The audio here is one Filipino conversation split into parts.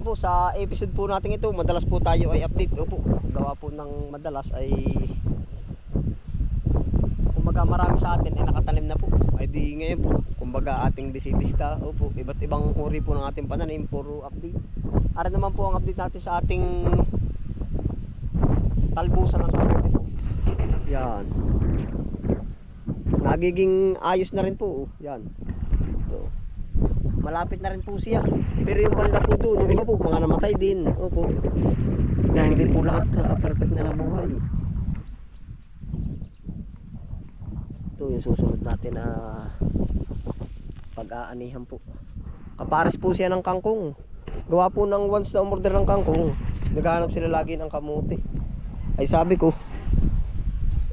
po sa episode po natin ito, madalas po tayo ay update. Opo, gawa po ng madalas ay kumbaga marami sa atin ay nakatanim na po. Ay di ngayon po, kumbaga ating bisibisita. Opo, iba't ibang uri po ng ating pananim, puro update. Ara naman po ang update natin sa ating talbusan ng kamote po. Yan. Nagiging ayos na rin po. Yan. Ito. Malapit na rin po siya. Pero yung banda po doon, yung iba po mga namatay din. Opo. Kaya hindi po lahat perfect na nabuhay. Ito yung susunod natin na pag-aanihan po. Kapares po siya ng kangkong. Gawa po ng once na umorder ng kangkong, naghahanap sila lagi ng kamote. Ay sabi ko,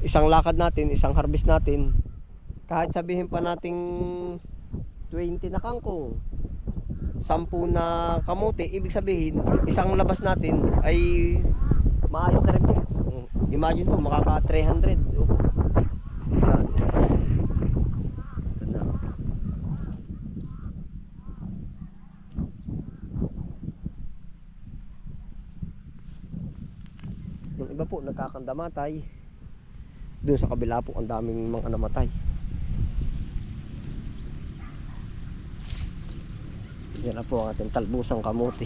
isang lakad natin, isang harvest natin, kahit sabihin pa nating 20 na kangkong, 10 na kamote, ibig sabihin isang labas natin ay maayos na rin po. Imagine po, makaka 300. Yan. Ito na. Yung iba po nagkakandamatay. Doon sa kabila po ang daming mga namatay. Yan na po ang ating talbusang kamote.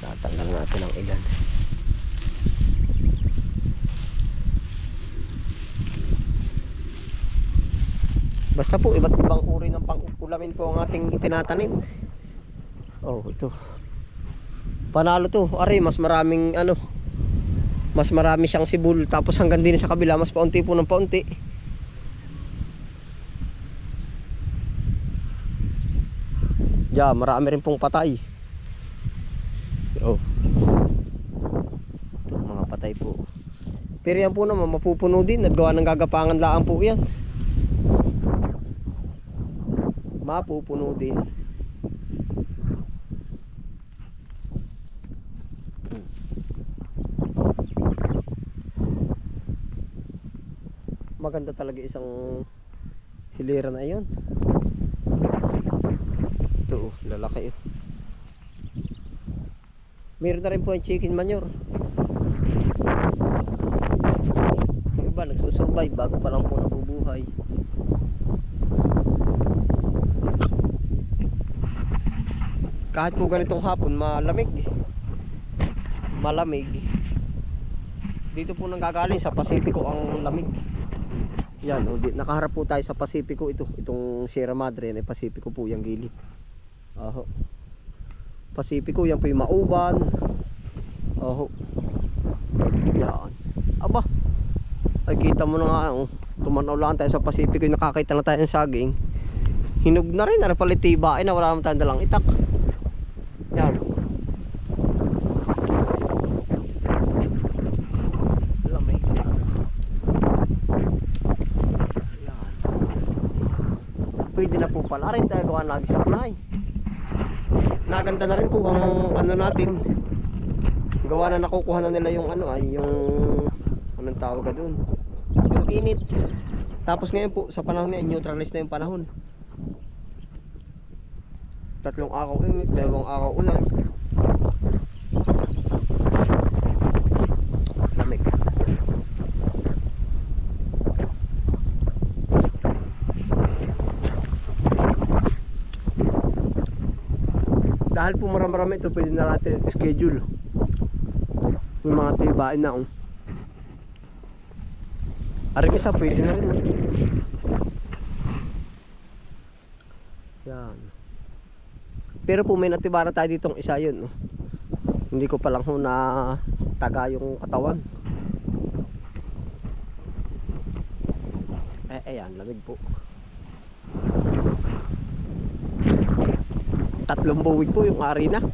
Tatanggal natin ang ilan. Basta po iba't ibang uri ng pang-ulamin po ang ating itinatanim. Oh, ito. Panalo to. Ari, mas maraming mas marami siyang sibul, tapos hanggang din sa kabila mas paunti po ng paunti. Marami rin pong patay. Oh. Ito mga patay po. Pero yan po naman mapupuno din, naggawa ng gagapangan laang po yan. Mapupuno din. Maganda talaga isang hilera na yun. Ito lalaki. Meron na rin po yung chicken manure. Yung iba nagsusurvive bago pa lang po nabubuhay. Kahit po ganitong hapon malamig. Dito po nanggagaling sa Pasipiko ang lamig. Yan, nakaharap po tayo sa Pasipiko itong Sierra Madre, na Pasipiko po yung gilid. Pasipiko, yan po yung Mauban. Yan. Aba. Ay kita mo na nga, tumanaw lang tayo sa Pasipiko, nakakita na tayo ng saging. Hinog na rin, pala tibain na wala naman tayong dalang itak. Yan. Pwede na po pala rin tayo gawa lagi sa kunay. Naganda na rin po ang natin. Gawa na nakukuha na nila yung anong tawag doon, yung init. Tapos ngayon po sa panahon ngayon neutralize na yung panahon. 3 araw init, 2 araw ulan. Lamig. Dahil po marami ito, pwede na natin schedule yung mga tibain na aring isa pwede na rin. Yan. Pero po may natibara tayo ditong isa yun. Hindi ko palang na taga yung katawan. Ayan, lamig po. 3 buwig po yung ari na. Ari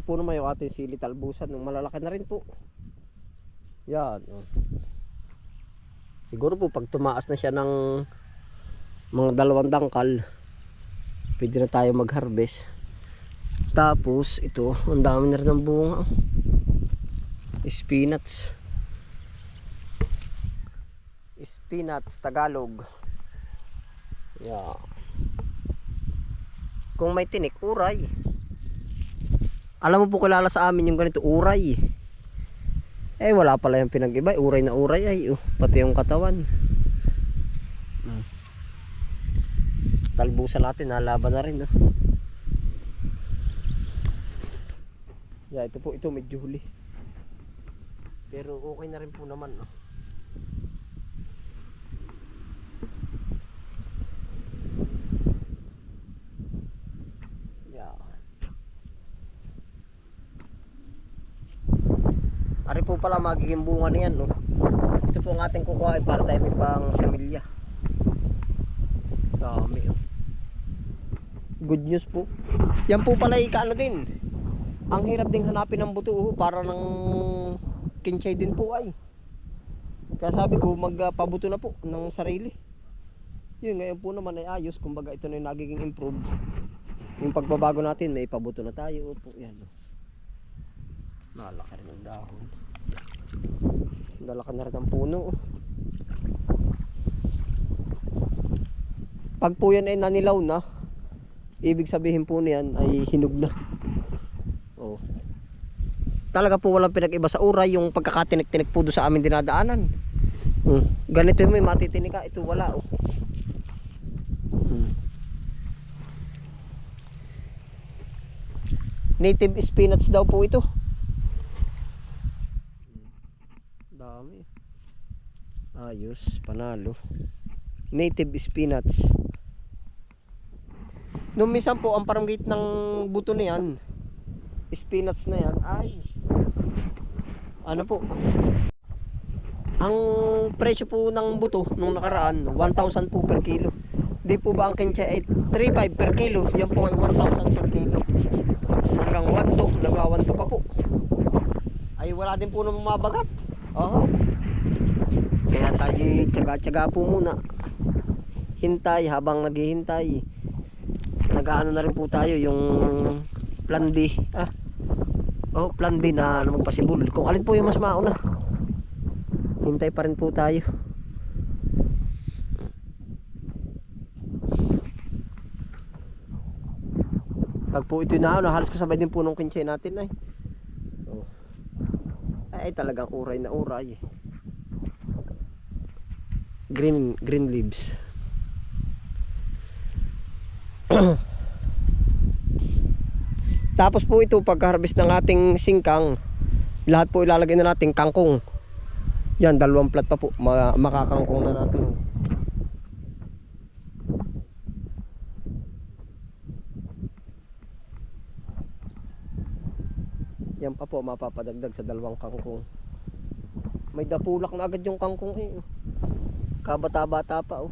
po naman yung ating sili talbusan, malalaki na rin po. Yan. Siguro po pag tumaas na siya ng mga 2 dangkal, pwede na tayo mag-harvest. Tapos ito, ang dami na rin ng bunga. Spinach. Spinach Tagalog. Yeah. Kung may tinik, uray. Alam mo po, kilala sa amin yung ganito, uray. Eh wala pala yung pinag-iba, uray na uray ay, pati yung katawan. Talbusan natin, nalaban na rin. Yeah, ito po, ito medyo huli. Pero okay na rin po naman. Yeah. Ari po pala magiging bunga niyan, no. Ito po ang ating kukuhain para tayo may pang semilya. Dami, Good news po. Yan po pala ikaano din. Ang hirap ding hanapin ng buto, para ng kinchay din po ay. Kaya sabi ko magpabuto na po ng sarili. Yun, ngayon po naman ay ayos. Kumbaga ito na yung nagiging improve. Yung pagbabago natin, may pabuto na tayo po. Yan. Nalaki rin ang dahon. Nalaki na rin ang puno. Pag po yan ay nanilaw na, ibig sabihin po niyan ay hinog na. Oh. Talaga po walang pinag-iba sa uray yung pagkakatinik-tinik po doon sa amin dinadaanan. Ganito yung may matitinik ka, ito wala. Native spinach daw po ito. Dami. Ayos, panalo. Native spinach. Nung minsan po ang paranggit ng buto niyan, spinach na yan ay ano po, ang presyo po ng buto nung nakaraan 1,000 po per kilo. Di po ba ang kinchay ay 3,500 per kilo? Yan po ay 1,000 per kilo. Hanggang 1,200, nagwa-1,200 pa po. Ay wala din po nang mabagat. Kaya tayo tsaga-tsaga po muna. Hintay, habang naghihintay, nag-aano na rin po tayo yung plan B. Plan B na magpasibol. Kung alin po yung mas mauna, hintay pa rin po tayo. Pag po ito na halos kasabay din po nung kinchay natin ay. Ay talagang uray na uray. Green leaves. Tapos po ito, pagka-harvest ng ating singkang, lahat po ilalagay na natin kangkong. Yan, 2 plat pa po, makakangkong na natin. Yan pa po, mapapadagdag sa 2 kangkong. May dapulak na agad yung kangkong eh. Kabata-bata pa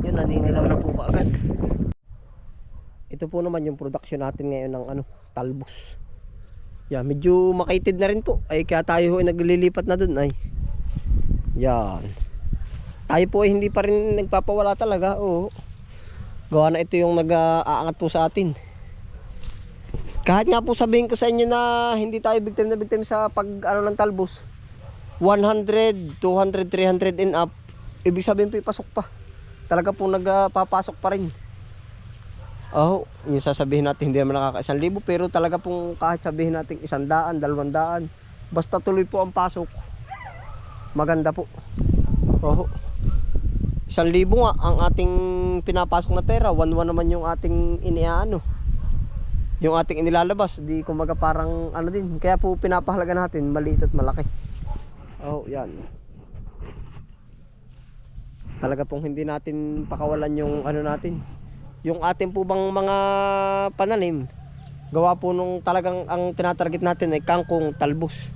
Yun, naninilaw na po kaagad. Ito po naman yung production natin ngayon ng talbos. Yan, medyo makaitid na rin po. Ay kaya tayo ay naglilipat na dun ay. Yan. Tayo po ay hindi pa rin nagpapawala talaga. Gawa na ito yung nag-aangat po sa atin. Kahit nga po sabihin ko sa inyo na hindi tayo victim na victim sa ng talbos. 100, 200, 300 and up. Ibig sabihin po ipasok pa. Talaga po nagpapasok pa rin. Yung sasabihin natin hindi naman nakaka-1,000, pero talaga pong kahit sabihin natin 100, 200, basta tuloy po ang pasok, maganda po. 1,000 nga ang ating pinapasok na pera, 1,100 naman yung ating yung ating inilalabas. Di kumbaga parang din, kaya po pinapahalaga natin maliit at malaki. Yan. Talaga pong hindi natin pakawalan yung natin. Yung ating po bang mga pananim, gawa po nung talagang ang tinatarget natin ay kangkong, talbos.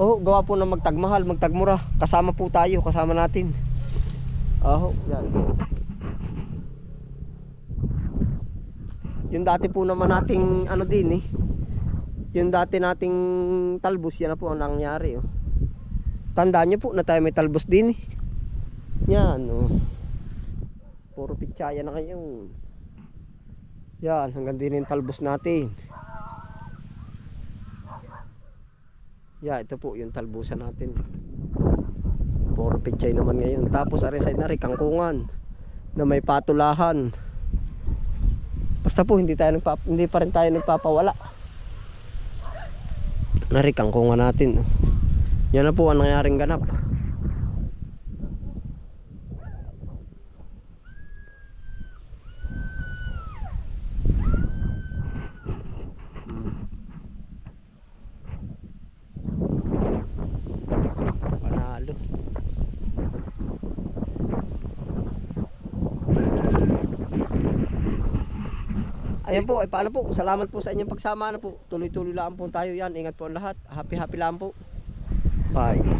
Gawa po ng magtagmahal, magtagmura. Kasama po tayo, kasama natin. Yan. Yung dati po naman nating yung dati nating talbos, yan na po ang nangyari. Tandaan nyo po na tayo may talbos din eh. Yan oh. Puro pitsaya na ngayon. Yan, hanggang din yung talbos natin. Yan, ito po yung talbusan natin. Puro pitsay naman ngayon. Tapos arin side na rin kangkungan na may patulahan. Basta po hindi pa rin tayo nagpapawala. Nari kangkungan natin. Yan na po ang nangyaring ganap. Panalo. Ayan po, ay paano po? Salamat po sa inyong pagsama na po. Tuloy-tuloy lang po tayo yan. Ingat po ang lahat. Happy lang po. Bye.